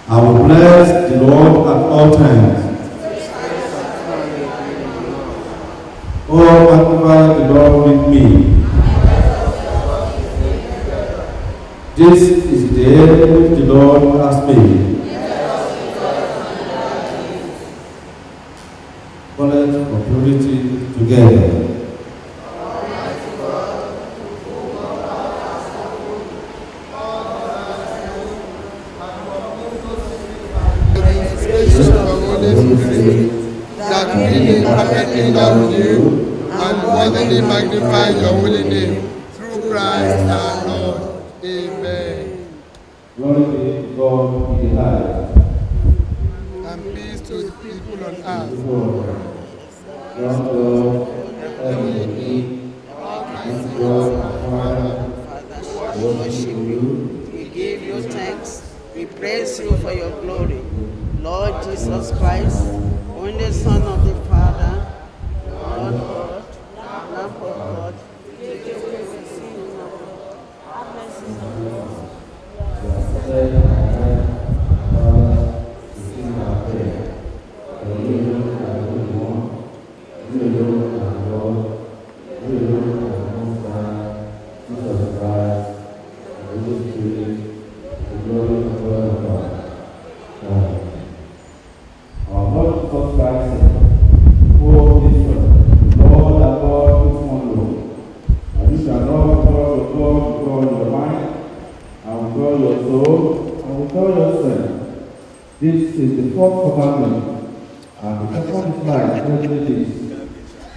I will bless the Lord at all times. Oh, magnify the Lord with me. This is the day which the Lord has made. College for purity together. That we may perfectly love you and worthily magnify your holy name through Christ our Lord. Amen. Glory be to God in the highest. And peace to the people on earth. God, heavenly, and God, our Father, we worship you, we give you thanks, we praise you for your glory. Lord Jesus Christ, only Son of the Father, Lord God, Lamb of God, take away the sin of the world. Have mercy on us. This is the fourth commandment, and the second is like this: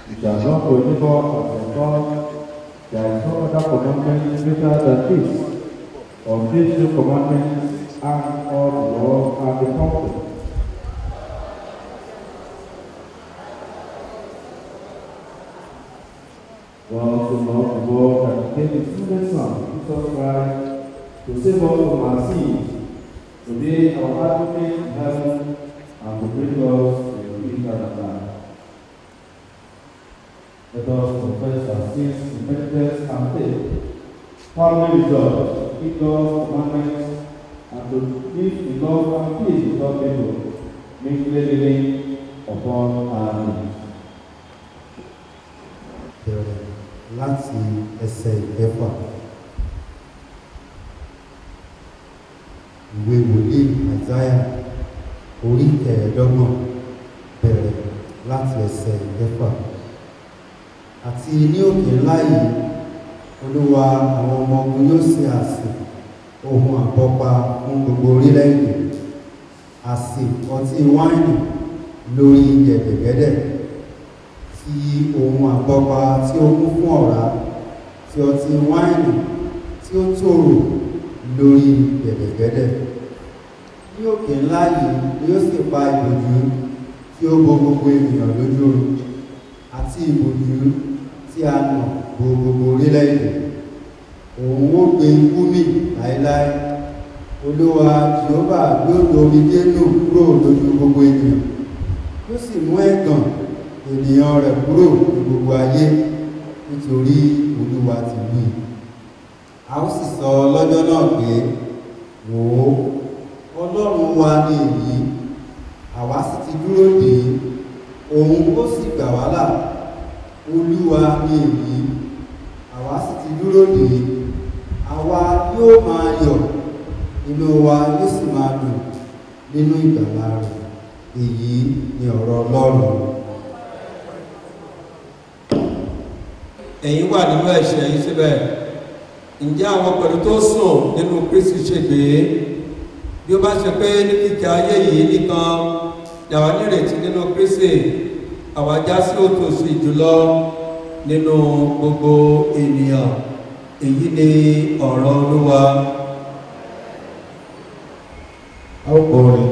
you shall not go neighbor as God. There is no other commandment greater than this. Of these two commandments and all the law and the prophets. God so loved the world that He gave His only Son, Jesus Christ, to save us from our sins, to be our advocate in heaven, and to bring us to eternal life. Let us confess our sins in repentance and faith, firmly resolved to keep God's commandments and to live in love and peace with all people, meekly living upon our knees. Láti ẹsẹ̀ ìkẹfà. Ìwé wòlíì Àìsáyà orí kẹẹ̀ẹ́dọ́gbọ̀n bẹ̀rẹ̀ láti ẹsẹ̀ ìkẹfà. Àti ní òkè ńlá yìí, Olúwa àwọn ọmọ ogun yóò ṣe àsè ohun àbọ́pa fún gbogbo orílẹ̀-èdè, àsè ọtí wáìnì lórí gẹ̀dẹ̀gẹ̀dẹ̀, tí ohun àbọ́pa tí ó kún fún ọ̀rá, tí ọtí wáìnì tí ó tòrò lórí gẹ̀dẹ̀gẹ̀dẹ̀. Ní òkè ńlá yìí ni ó sì pa ìbòjú tí ó bo gbogbo ènìyàn lójú oorun, àti ìbòjú tí a nà bo gbogbo orílẹ̀-èdè. Òun ó gbé ikú mì láéláé. Olúwa Jèhófà yóò lo omijé nù kúrò lójú gbogbo ènìyàn, yóò sì mú ẹ̀gàn ènìyàn rẹ̀ kúrò ní gbogbo ayé, nítorí Olúwa ti wí. A ó sì sọ lọ́jọ́ náà pé, wò ó, Ọlọ́run wa ni èyí, àwa sì ti dúró dè é, òun ó sì gbà wá là. Olúwa ni èyí, àwa sì ti dúró dè é, àwa yóò máa yọ̀, inú wa yóò sì máa dùn nínú ìgbàlà rẹ̀. Èyí ni ọ̀rọ̀ Ọlọ́run. Ẹ̀yin wà nínú ẹ̀ṣẹ̀ yìí síbẹ̀. Ǹjẹ́ àwọn pẹ̀lú tó sùn nínú Kristi ṣègbé? Bí ó bá ṣe pé ní kíkẹ́ ayé yìí nìkan yàwá nírètí nínú Kristi, àwa já sí òtòṣì jùlọ nínú gbogbo ènìyàn. Èyí ni ọ̀rọ̀ Olúwa. A ó kọrin.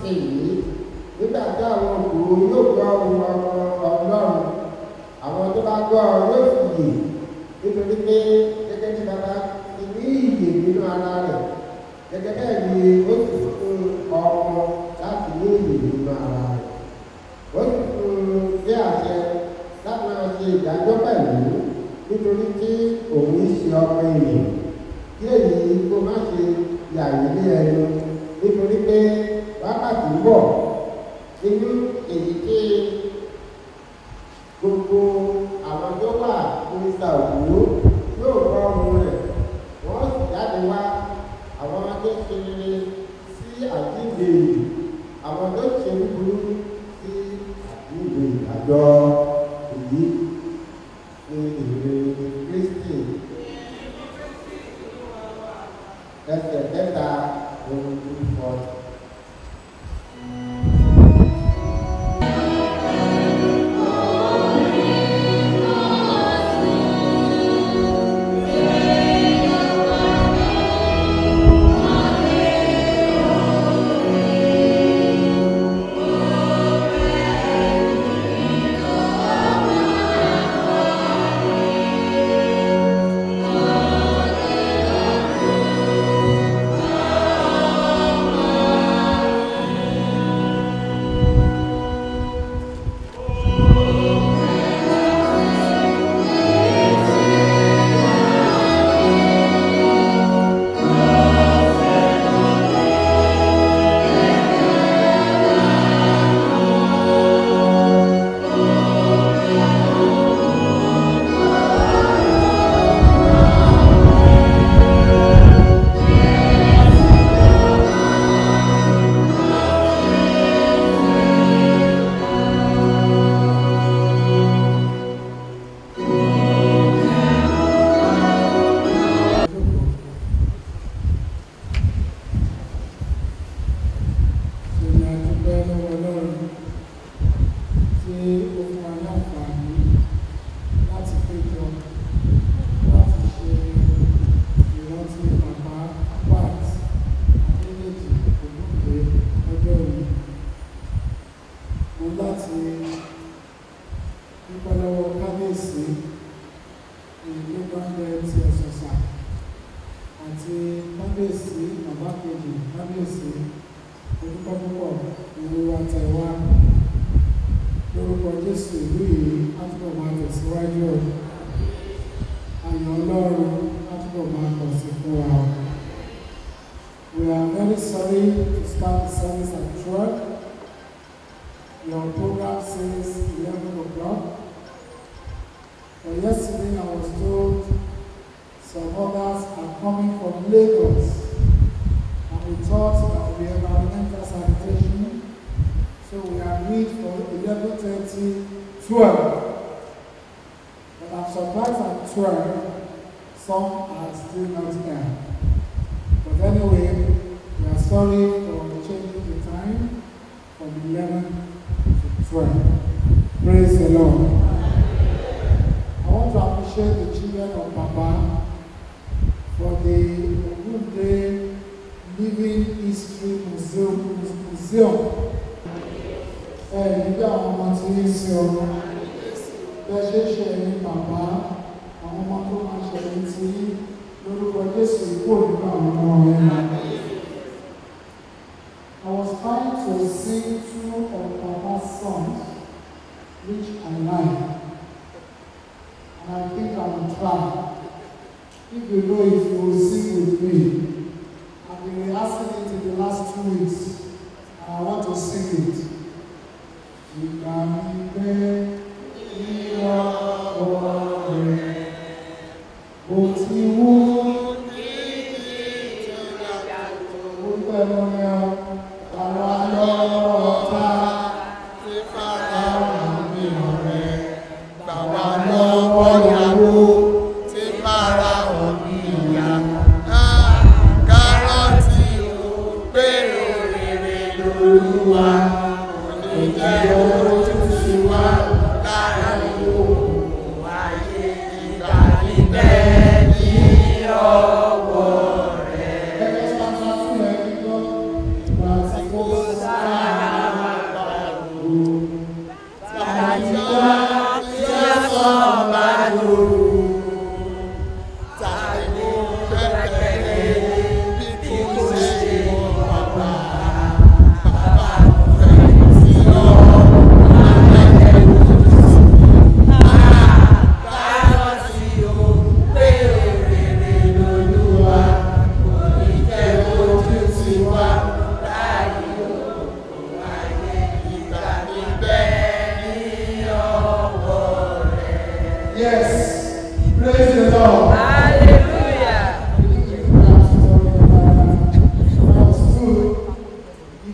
nísinsìnyí nígbà tí àwọn òkú yóò gbọ́ ohùn ọmọ Ọlọ́run àwọn tó bá gbọ́ yóò sì yè nítorí pé gẹ́gẹ́ bí bàbá ti ní ìyè nínú ara rẹ̀ gẹ́gẹ́ bẹ́ẹ̀ ni ó sì fún ọmọ láti ní ìyè nínú ara rẹ̀ ó sì fún bí àṣẹ láti máa ṣe ìdájọ́ pẹ̀lú nítorí tí òun ṣe ọmọ ènìyàn kí èyí kó má ṣe yà ilé ẹnu nítorí pé wákàtí ń bọ̀ nínú èyí tí gbogbo àwọn tó wà ní ìsàwùrú yóò gbọ́ ohùn rẹ̀ wọ́n sì jáde wá àwọn tó ṣe rere sí àjíǹde yìí àwọn tó ṣe búburú sí àjíǹde ìdájọ́ èyí ní ìrere Kristi ẹsẹ̀ kẹta ohun tó ń fọ́. We are very sorry to start the service at 12. Your program says 11 o'clock. But yesterday I was told some others are coming from Lagos. And we thought that we have environmental sanitation. So we agreed for 11:30, 12. But I'm surprised at 12, some are still not here. But anyway, we are sorry for changing the time from 11 to 12. Praise the Lord. I want to appreciate the children of Papa for the Ogun Living History Museum. Nígbà àwọn ọmọ tí ń ṣe ọmọ bẹ́ẹ̀ ṣe ṣe ní bàbá àwọn ọmọ tó máa ṣẹlẹ̀ tí lórúkọ Jésù kò nípa àwọn ọmọ rẹ̀. I was trying to sing two of Papa's songs which I like, and I think I will try. If you know it, you will sing with me. I've been rehearsing it in the last 2 weeks, and I want to sing it. Ososa.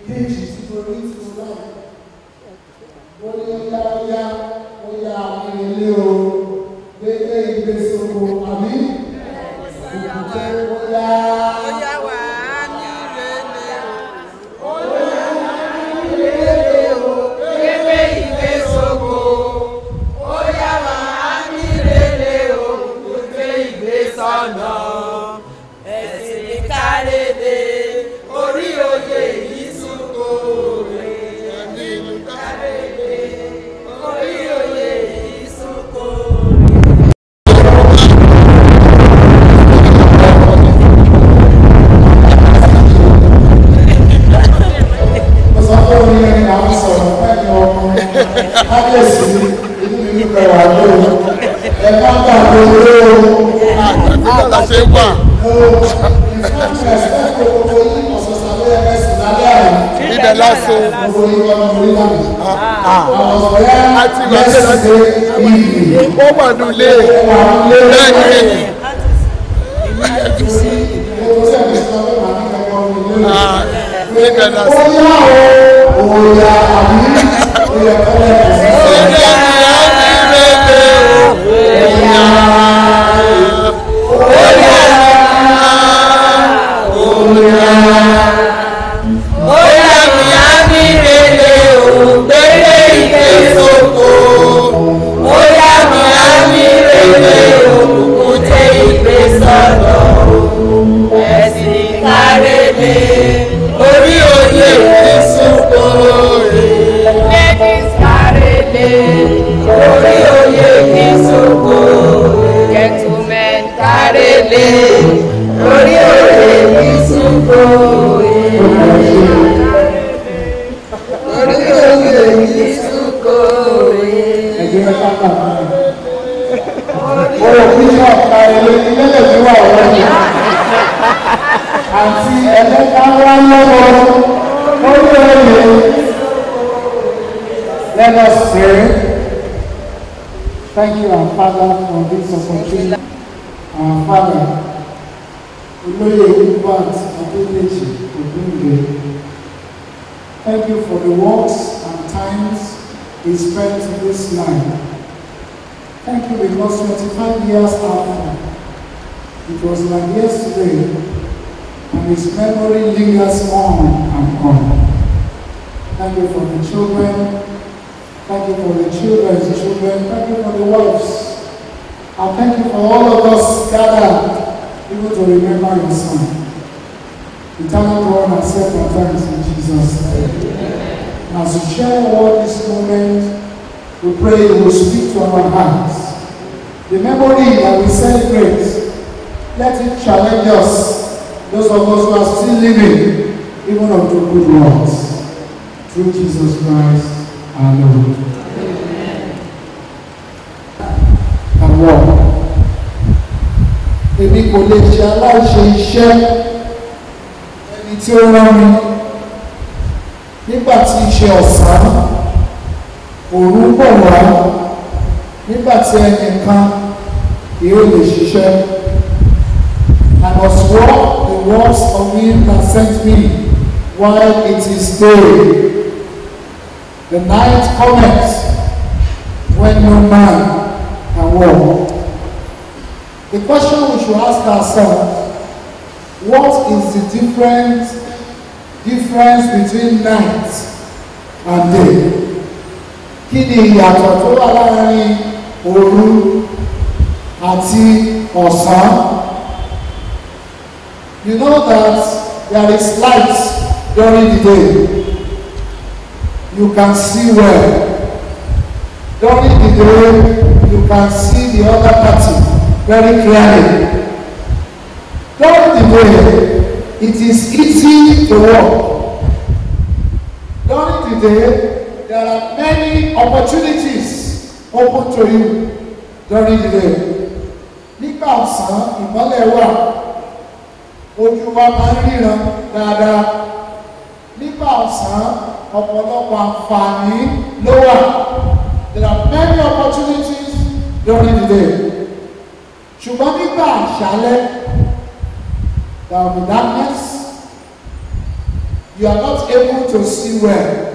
ìkejì tí mo rí tí mo láì. Wọ́n ní ó yá ilé o, gbégbé ìgbésòkò àbí? Òkùnkùn ó yá. Let us pray. Thank you, our Father, for this opportunity. Our Father, thank you for the works and times we spent in this life. Thank you because 25 years after, it was like yesterday, and His memory lingers on and on. Thank you for the children. Thank you for the children's children. Thank you for the wives. And thank you for all of us gathered, even to remember Your Son. Eternal God, accept our thanks in Jesus' name. As we share all this moment, we pray You will speak to our hearts. The memory that we celebrate, let it challenge us, those of us who are still living, even of the good works. Through Jesus Christ our Lord. Amen. And what? Èmi kò lè ṣe aláìṣe iṣẹ́ ẹni tí ó rán mi nígbà tí iṣẹ́ ọ̀sán òru bọ̀ wá nígbà tí ẹnìkan yóò lè ṣiṣẹ́. I must walk the works of Him that sent me while it is day. The night cometh when no man can walk. The question we should ask ourselves, what is the difference between night and day? Kí ni ìyàtọ̀ tó wà láàrin òru àti ọ̀sán? You know that there is light during the day. You can see well. During the day, you can see the other party very clearly. During the day, it is easy to walk. During the day, there are many opportunities open to you during the day. Nígbà ọ̀sán, ìmọ́lẹ̀ wà, ojú wa máa ń ríran dáadáa. Nígbà ọ̀sán, ọ̀pọ̀lọpọ̀ àǹfààní ló wà. There are many opportunities during the day. Ṣùgbọ́n nígbà àṣálẹ́, there will be darkness. you are not able to see well.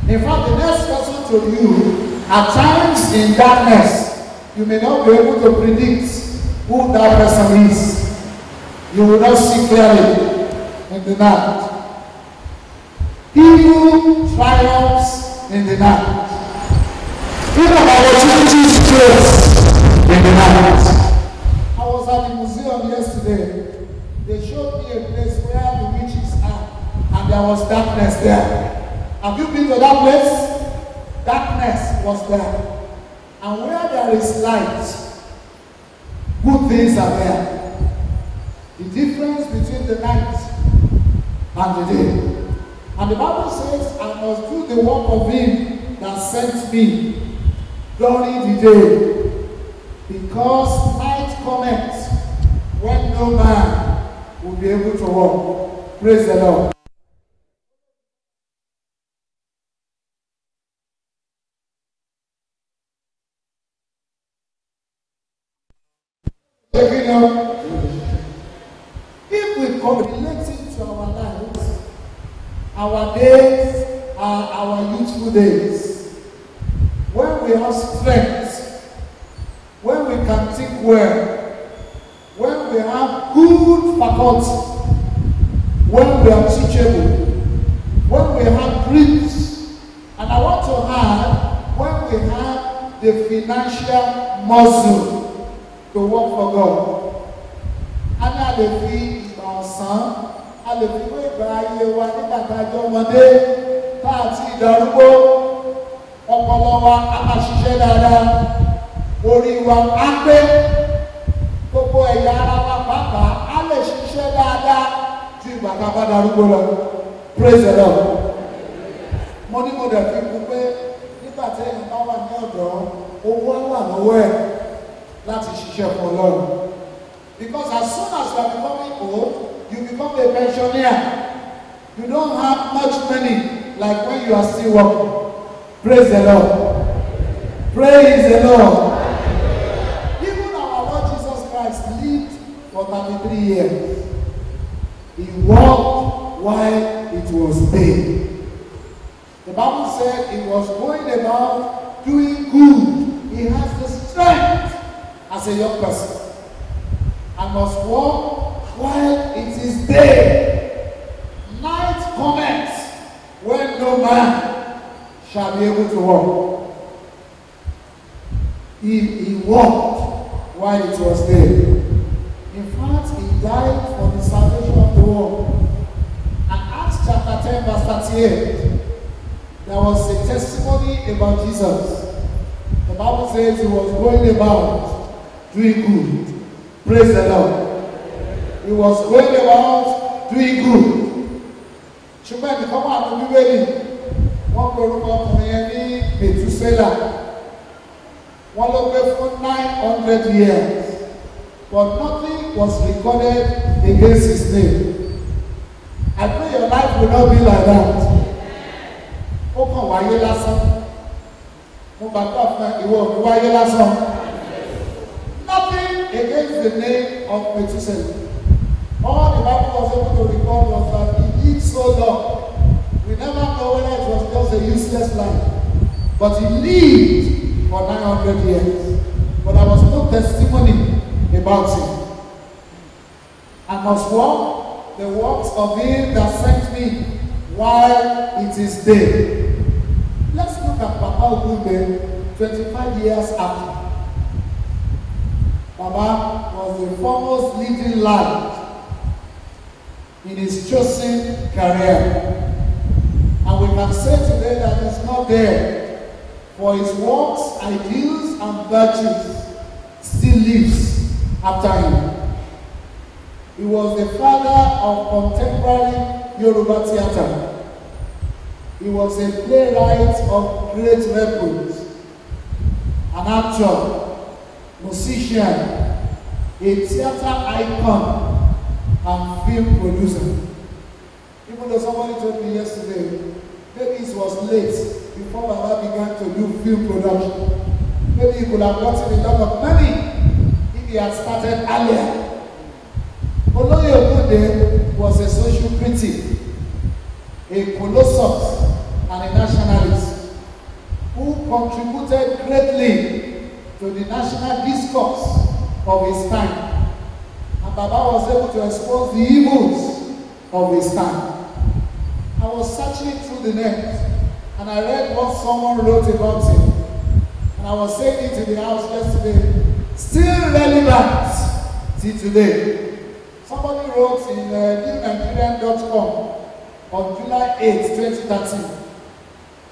In fact, the next person to you, at times in darkness, you may not be able to predict who that person is. You will not see clearly in the night. Evil triumphs in the night. Even opportunities close in the night. I was at the museum yesterday. They showed me a place where the witches are, and there was darkness there. Have you been to that place? Darkness was there. And where there is light, good things are there. The difference between the night and the day. And the Bible says, I must do the work of him that sent me during the day. Because night cometh when no man will be able to walk. Praise the Lord. If we correlate it to our lives, our days are our youthful days. When we have strength, when we can think well, when we have good faculty, when we are teachable, when we have dreams, and I want to add, when we have the financial muscle to work for God. And a lè fi ìgbà ọ̀sán, a lè fi wé ìgbà ayé wa nígbà tá a jẹ́ ọmọdé, tá a ti darúgbó, ọpọlọ wa a máa ṣiṣẹ́ dáadáa, orí wa á pé, gbogbo ẹ̀yà ara wa pàápàá á lè ṣiṣẹ́ dáadáa ju ìgbà tá a bá darúgbó lọ. Praise the Lord. Mo ní mo dẹ̀ fi kún pé nígbà tí èèyàn bá wà ní ọ̀dọ́, owó á wà lọ́wọ́ ẹ̀ láti ṣiṣẹ́ fún Ọlọ́run. Because as soon as you are becoming old, you become a pensioner. You don't have much money like when you are still working. Praise the Lord. Praise the Lord. Even our Lord Jesus Christ lived for 33 years. He walked while it was day. The Bible said he was going about doing good. He has the strength as a young person. I must walk while it is day. Night cometh when no man shall be able to walk. He walked while it was day. In fact, he died for the salvation of the world. And Acts chapter 10 verse 38, there was a testimony about Jesus. The Bible says he was going about doing good. Praise the Lord. He was going about doing good. Ṣùgbọ́n ẹnì kan wà ní Bíbélì, wọ́n pe orúkọ ọkùnrin yẹn ní Mètúsélà. Wọ́n ló gbé fún 900 years. But nothing was recorded against his name. I pray your life will not be like that. Ó kàn wáyé lásán. Mo gbàgbọ́ fún ìwọ òní wáyé lásán. Nothing against the name of Methuselah. All the Bible was able to record was that he lived so long. We never know whether it was just a useless life. But he lived for 900 years. But there was no testimony about him. I must walk the works of him that sent me while it is day. Let's look at Papa Ogunde 25 years after. Baba was the foremost leading light in his chosen career. And we can say today that he's not there, for his works, ideals, and virtues still lives after him. He was the father of contemporary Yoruba theatre. He was a playwright of great repute, an actor, musician, a theatre icon, and film producer. Even though somebody told me yesterday, maybe it was late before Baba began to do film production. Maybe he could have gotten a lot of money if he had started earlier. Oloye Ogunde was a social critic. a colossus and a nationalist who contributed greatly to the national discourse of his time. And Baba was able to expose the evils of his time. I was searching through the net and I read what someone wrote about him. And I was saying it in the house yesterday, still relevant till today. Somebody wrote in NewNigerian.com on July 8, 2013,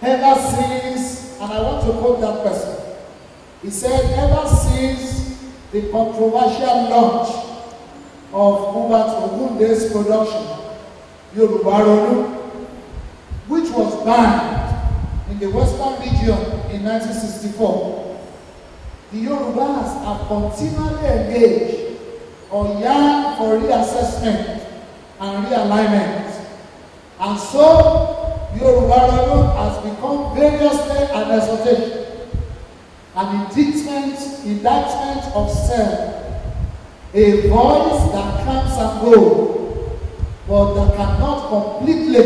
ever since, and I want to quote that person, he said, ever since the controversial launch of Hubert Ogunde's production, Yoruba Ronu, which was banned in the Western region in 1964, the Yorubas have continually engaged or yearn for reassessment and realignment. And so, Yoruba Ronu has become variously an exhortation, an indictment of self, a voice that comes and goes, but that cannot completely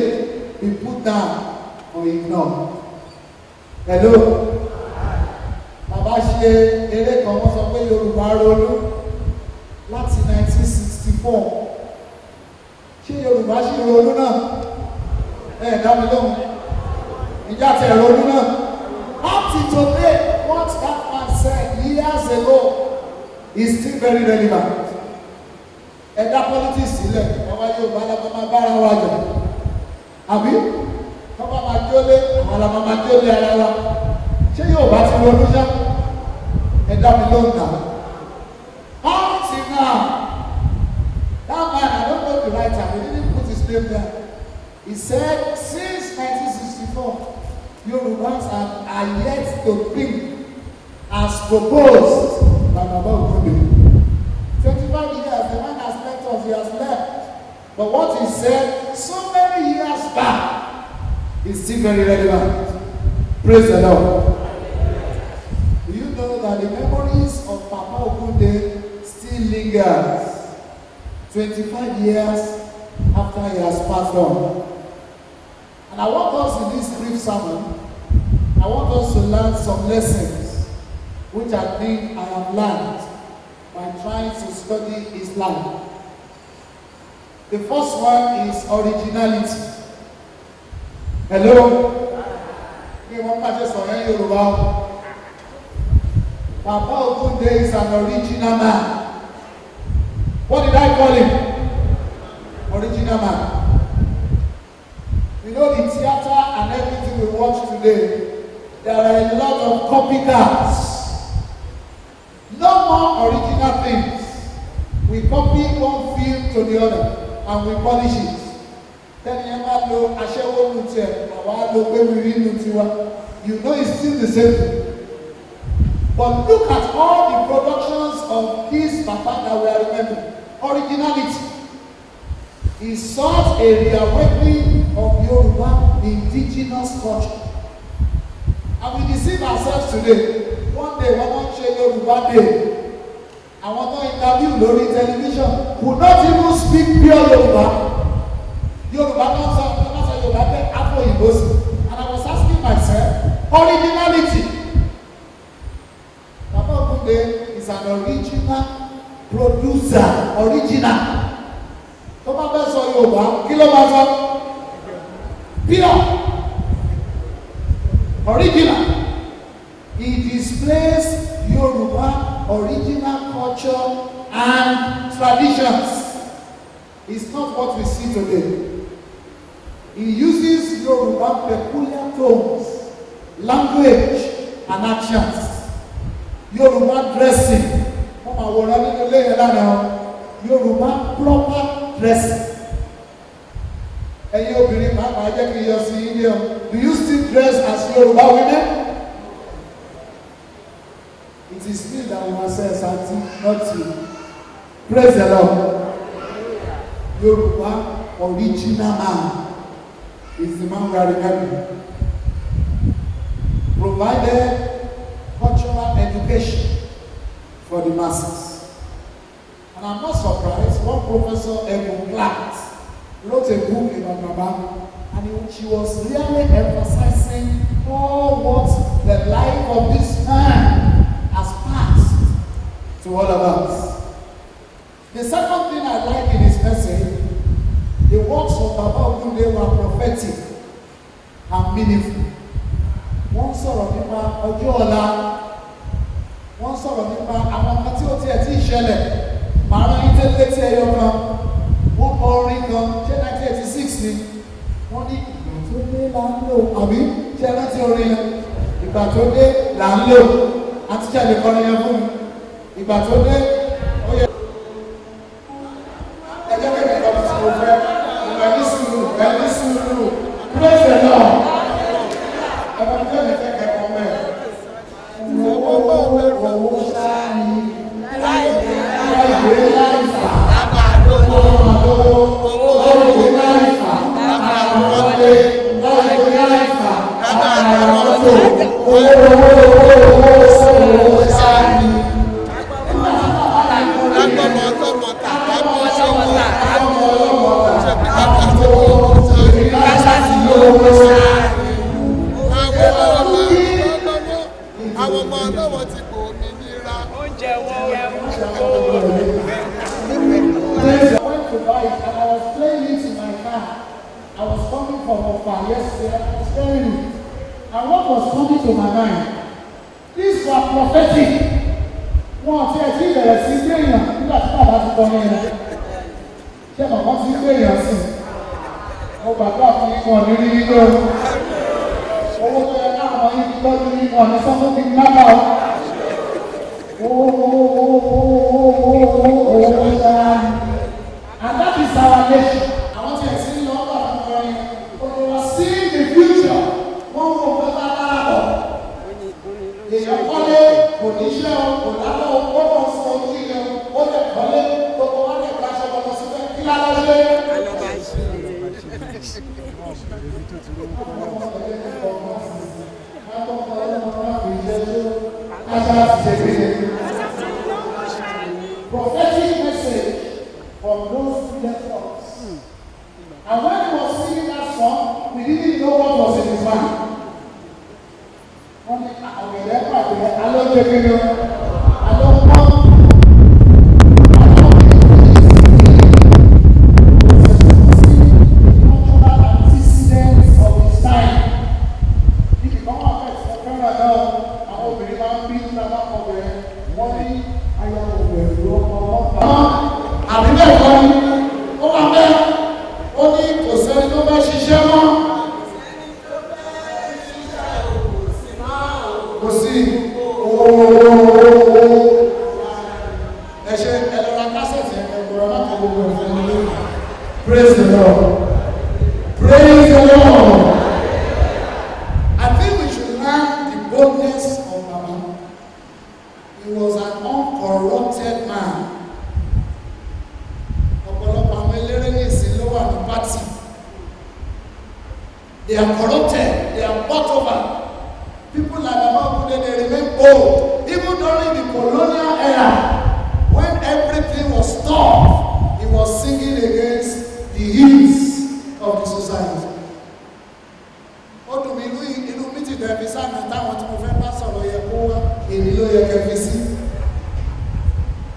be put down or ignored. Hello? Bàbá ṣe eré kan wọ́n sọ pé Yorùbá ronú láti 1964. Ṣé Yorùbá ṣì ronú náà? Dá mi lóhùn. Ìjà tẹ̀ ronú náà. Up to today, what that man said years ago is still very relevant. Ẹ̀dá politics sílẹ̀, ọba Yorùbá lábọ́ máa bára wa jà. Àbí? Kọ́ba máa jólé, àwọn àlàmà máa jólé ara wa. Ṣé Yorùbá ti ronú ṣá? Ẹ̀dá mi ló ń nà. Up till now, that man, I don't know the writer, he didn't put his name there. He said, since 1964, Yorubas are yet to think as proposed by Baba Ogunde. 25 years, the man has left us, he has left. But what he said so many years back is still very relevant. Praise the Lord. Do you know that the memories of Papa Ogunde still lingers 25 years after he has passed on? And I want us in this brief sermon, I want us to learn some lessons which I think I have learned by trying to study his life. The first one is originality. Hello? Papa Ogunde is an original man. What did I call him? Original man. You know, the theater and everything we watch today, there are a lot of copycats. No more original things. We copy one film to the other and we polish it. You know it's still the same thing. But look at all the productions of this Papa that we are remembering. Originality. He sought a reawakening of Yoruba indigenous culture. And we deceive ourselves today. One day, we're not share Yoruba Day. I want to interview Lori television who not even speak pure Yoruba. Yoruba comes out, Yoruba Day, Afro Ibosi. And I was asking myself, originality. Papa Ogunde is an original producer. Original. Tọ́ba bẹ́ẹ̀ sọ Yorùbá, kí ló máa sọ? Pure. Original. He displays Yoruba original culture and traditions. It's not what we see today. He uses Yoruba peculiar tones, language, and actions. Yoruba dressing. Yoruba proper dressing. Do you still dress as Yoruba women? It is me that will say something, not you. Praise the Lord. Yoruba original man is the man we are remembering. Provided cultural education for the masses. And I'm not surprised, one professor, Ijebu, wrote a book about Baba. And she was really emphasizing all what the life of this man has passed to all of us. The second thing I like in his message, the works of Baba Ogunde were prophetic and meaningful. Wọ́n sọ̀rọ̀ nípa ọjọ́ ọ̀la, wọ́n sọ̀rọ̀ nípa àwọn ọmọ tí ó tiẹ̀ tí ì ṣẹlẹ̀, màá rán yín tẹ́lẹ̀ tí ẹyọ kan, wọ́n kọ orin kan, ṣé 1986 ni, wọ́n ní ìgbà tó dé là ń lò, àbí ṣé ẹ rántí orin yẹn? Ìgbà tó dé là ń lò, àti ṣe àlè kọrin yẹn fún mi, ìgbà tó dé, ó yẹ. Ẹ jẹ́ kẹ́kẹ́ lọ́wọ́ tí mo fẹ́, ẹni sùúrù, praise the Lord. And what was coming to my mind? These were prophetic. Wọ́n ti ẹ̀ tí ìbẹ̀rẹ̀ sí gbé èèyàn nígbà tí bàbá ti kọ́ ní ẹ̀. Ṣé bàbá ti gbé èèyàn sí? Mo gbàgbọ́ fún yín wọn ní rírí ló. Owó tó yẹ káwọn ọmọ yín ti tọ́jú ní wọn ní sọ́kó ti nábà ọ́. Owó ṣáá ni. And that is our nation. Àwọn tí ẹ̀ sí ń lọ bá fún ọmọ yẹn. We are seeing the future. Wọ́n wọ bàbá lára bọ̀. Èèyàn kọ́lé kò ní iṣẹ́ o, kò dáná o, ó kàn sọ ojú ilẹ̀ o, ó lè kọ́lé, gbogbo wa lè gba aṣọ bọ̀tọ̀ síbẹ̀, kí lálọ́ ṣe? Prophetic message from those who left us. And when he was singing that song, we didn't know what was in his mind. Wọ́n ní àwọn ẹ̀rẹ́ pàdé alójẹ́gbẹ́rẹ́ alópọ̀ cultural antecedents of his time. Ibi kan wà fẹ́ ti fẹ́ràn náà àwọn obìnrin máa ń bí nígbà ọbẹ̀rẹ̀ wọ́n ní ayáwó ẹ̀rọ ọmọ àbílẹ̀ ìkọ́ ni ó wà bẹ́ẹ̀ ó ní kò sẹ́ni tó bá ṣiṣẹ́ mọ́. Praise the Lord. Praise the Lord. I think we should learn the boldness of Baba. He was an uncorrupted man. Ọ̀pọ̀lọpọ̀ àwọn eléré ní ìsìn ló wà ní pátì. They are corrupted. They are bought over. People like Baba Ogunde, they remain bold. Even during the colonial era, when everything was tough, he was singing against the ills of the society. Ó dùn mí inú mítì dẹ̀bi sáàmì táwọn tí mo fẹ́ bá sọ̀rọ̀ yẹ kó wá èmi ló yẹ kẹfí sí.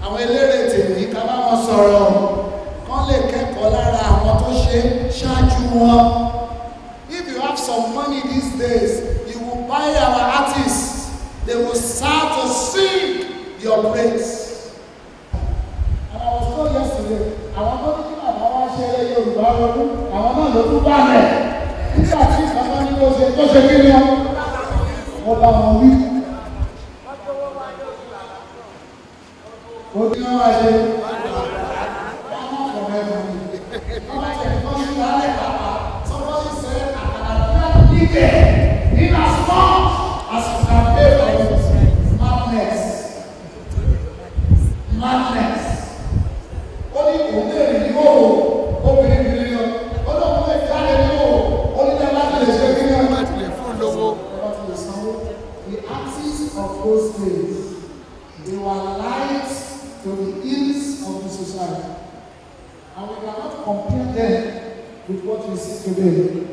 Àwọn eléré tèmi ká bá wọn sọ̀rọ̀ kán lè kẹ́kọ̀ọ́ lára àwọn tó ṣe ṣáájú wọn. If you have some money these days, you will buy our artists. They will start to sing your praise. And I was told yesterday, àwọn tó ní kí bàbá wá ṣe eré Yorùbá ọdún, àwọn náà ló tún bá mẹ́. Nígbà tí bàbá ní ló ṣe kí ni wọn? Mo bá wọn wí. Ó ní wọ́n wá ṣe. Wọ́n máa kọ̀ mẹ́rin ni. Wọ́n máa ṣe ìtọ́ sí lálẹ́ bàbá. Somebody said, àkàrà bí wọ́n ní in as much as you can pay for it. Madness. Ó ní òun lè rí ní òwò, obìnrin kìí lọ. Ó lọ́wọ́ lè jáde ní òwò, ó ní jẹ́ láti lè ṣe kí ní ọjọ́ láti lè fún lówó. The artists of those days, they were light to the ills of the society. And we cannot compare them with what we see today.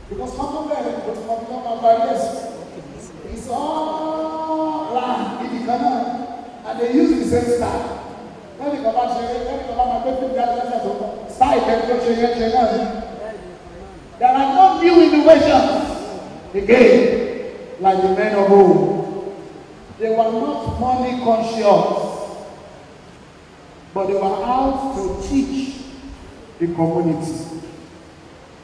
Because it's all land in the canal, and they use the same style. Let me come back to there are no new innovations again, like the men of old. They were not money conscious, but they were out to teach the community.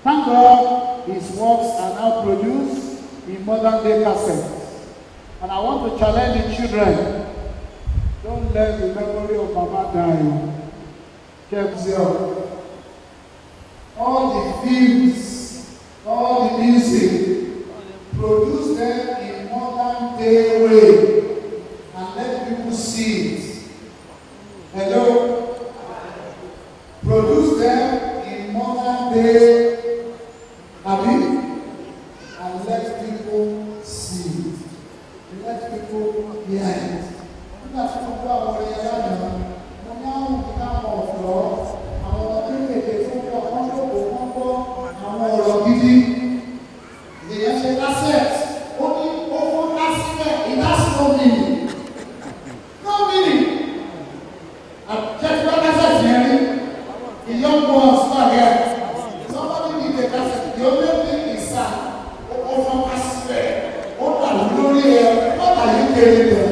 Thank God his works are now produced in modern day cassettes. And I want to challenge the children. Don't let the memory of Baba die. Kept zero. All the films, all the music, produce them in modern day way and let people see it. Hello? Produce them in modern day, and let people see it. Let people hear it. That's what we are worried about. Now we become of law. Our community is our gidi. The asset. Only over asset. It has no meaning. No meaning. Just what I said, Jerry. The young ones are here. Somebody need a cassette. The only thing is that over asset. What are you doing here? What are you getting there?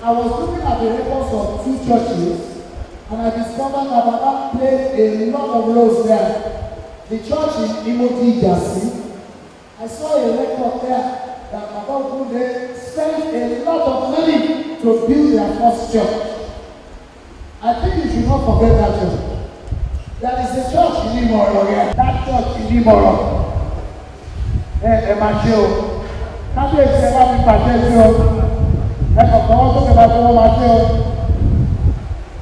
I was looking at the records of two churches and I discovered that Baba played a lot of roles there. The church in Ijebu, I saw a record there that Baba Ogunde spent a lot of money to build their first church. I think you should not forget that church. There is a church in Imoro here. That church in Imoro. Emachio. How do you say about me, Patricio? That's what I was talking about Emachio.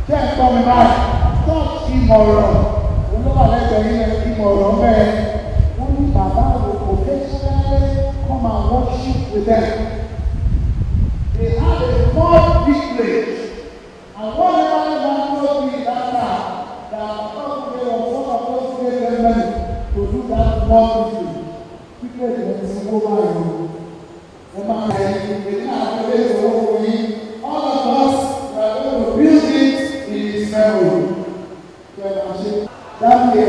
Just coming back. Church Imoro. You know what I like Imoro, man. Only Baba will occasionally come and worship with them. They had a small privilege. And whatever one told me that time, that one of those gave money to do that small privilege. All of us are going to build it in His memory. That year,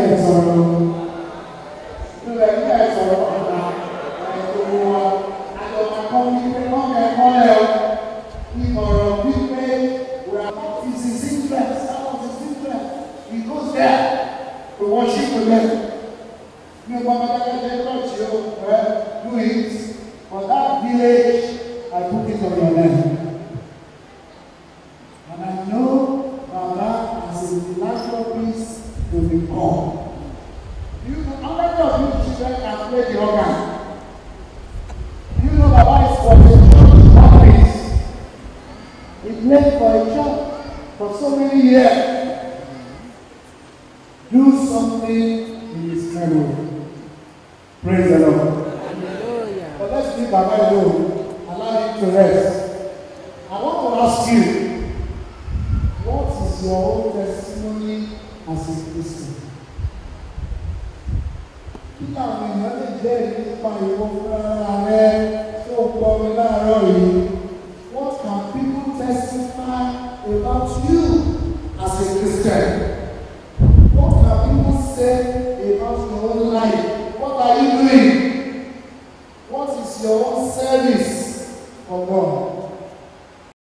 he goes there to worship with them. Do it for that village. I put it on your name, and I know Baba has a philanthropist to become. How many of you children can play the organ? You know Baba is for the church office. He played for a church for so many years. do something in His kind way. Praise the Lord. Hallelujah. But let's leave Baba alone. Allow Him to rest. I want to ask you, what is your own testimony as a Christian? Kí làwọn èèyàn lè jẹ́ nípa ìwọ fúnra rẹ tó gbọ́ mi láàárọ̀ yìí? What can people testify about you as a Christian? What can people say